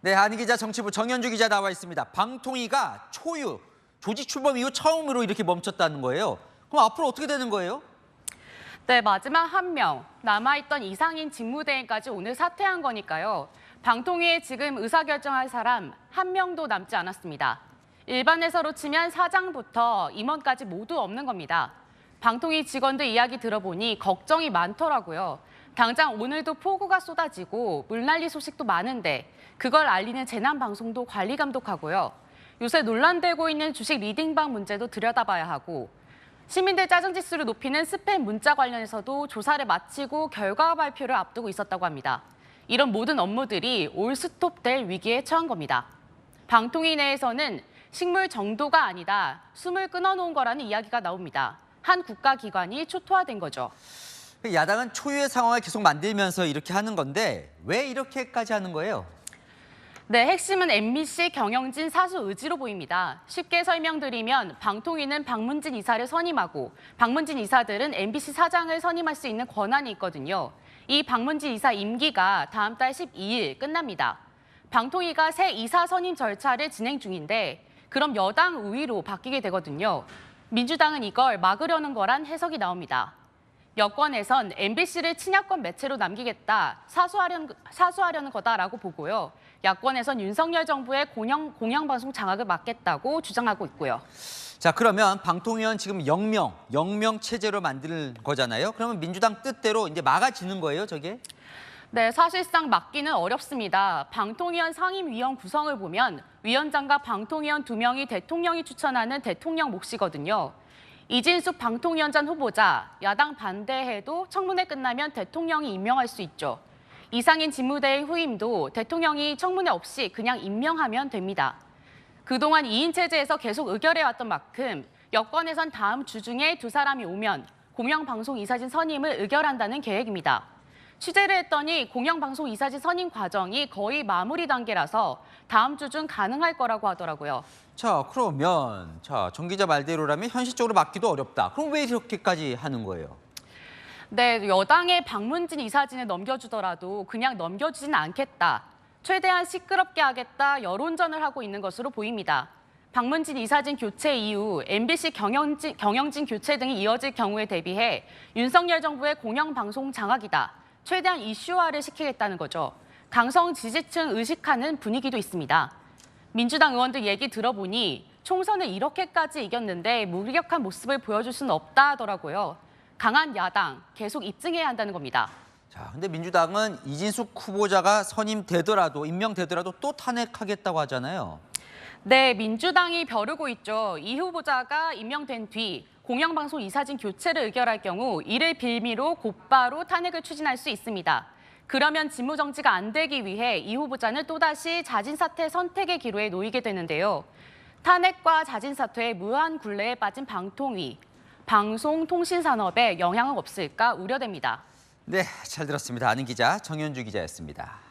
네, 한희 기자, 정치부 정현주 기자 나와 있습니다. 방통위가 초유, 조직 출범 이후 처음으로 이렇게 멈췄다는 거예요. 그럼 앞으로 어떻게 되는 거예요? 네, 마지막 한 명, 남아있던 이상인 직무대행까지 오늘 사퇴한 거니까요. 방통위에 지금 의사결정할 사람 한 명도 남지 않았습니다. 일반 회사로 치면 사장부터 임원까지 모두 없는 겁니다. 방통위 직원들 이야기 들어보니 걱정이 많더라고요. 당장 오늘도 폭우가 쏟아지고 물난리 소식도 많은데 그걸 알리는 재난방송도 관리 감독하고요. 요새 논란되고 있는 주식 리딩방 문제도 들여다봐야 하고 시민들 짜증지수를 높이는 스팸 문자 관련해서도 조사를 마치고 결과 발표를 앞두고 있었다고 합니다. 이런 모든 업무들이 올 스톱될 위기에 처한 겁니다. 방통위 내에서는 식물 정도가 아니다, 숨을 끊어놓은 거라는 이야기가 나옵니다. 한 국가기관이 초토화된 거죠. 야당은 초유의 상황을 계속 만들면서 이렇게 하는 건데 왜 이렇게까지 하는 거예요? 네, 핵심은 MBC 경영진 사수 의지로 보입니다. 쉽게 설명드리면 방통위는 박문진 이사를 선임하고 박문진 이사들은 MBC 사장을 선임할 수 있는 권한이 있거든요. 이 박문진 이사 임기가 다음 달 12일 끝납니다. 방통위가 새 이사 선임 절차를 진행 중인데 그럼 여당 우위로 바뀌게 되거든요. 민주당은 이걸 막으려는 거란 해석이 나옵니다. 여권에선 MBC를 친야권 매체로 남기겠다, 사수하려는 거다라고 보고요. 야권에선 윤석열 정부의 공영방송 장악을 막겠다고 주장하고 있고요. 자, 그러면 방통위원 지금 영명 체제로 만드는 거잖아요. 그러면 민주당 뜻대로 이제 막아지는 거예요, 저게? 네, 사실상 막기는 어렵습니다. 방통위원 상임위원 구성을 보면 위원장과 방통위원 2명이 대통령이 추천하는 대통령 몫이거든요. 이진숙 방통위원장 후보자, 야당 반대해도 청문회 끝나면 대통령이 임명할 수 있죠. 이상인 직무대행 후임도 대통령이 청문회 없이 그냥 임명하면 됩니다. 그동안 2인 체제에서 계속 의결해왔던 만큼 여권에선 다음 주 중에 2사람이 오면 공영방송 이사진 선임을 의결한다는 계획입니다. 취재를 했더니 공영방송 이사진 선임 과정이 거의 마무리 단계라서 다음 주 중 가능할 거라고 하더라고요. 자, 그러면 정 기자 말대로라면 현실적으로 막기도 어렵다. 그럼 왜 이렇게까지 하는 거예요? 네, 여당의 박문진 이사진을 넘겨주더라도 그냥 넘겨주진 않겠다. 최대한 시끄럽게 하겠다 여론전을 하고 있는 것으로 보입니다. 박문진 이사진 교체 이후 MBC 경영진 교체 등이 이어질 경우에 대비해 윤석열 정부의 공영방송 장악이다. 최대한 이슈화를 시키겠다는 거죠. 강성 지지층 의식하는 분위기도 있습니다. 민주당 의원들 얘기 들어보니 총선을 이렇게까지 이겼는데 무기력한 모습을 보여줄 수는 없다 하더라고요. 강한 야당 계속 입증해야 한다는 겁니다. 자, 근데 민주당은 이진숙 후보자가 임명되더라도 또 탄핵하겠다고 하잖아요. 네, 민주당이 벼르고 있죠. 이 후보자가 임명된 뒤 공영방송 이사진 교체를 의결할 경우 이를 빌미로 곧바로 탄핵을 추진할 수 있습니다. 그러면 직무정지가 안 되기 위해 이 후보자는 또다시 자진사퇴 선택의 기로에 놓이게 되는데요. 탄핵과 자진사퇴의 무한 굴레에 빠진 방통위, 방송통신산업에 영향은 없을까 우려됩니다. 네, 잘 들었습니다. 아는 기자 정현주 기자였습니다.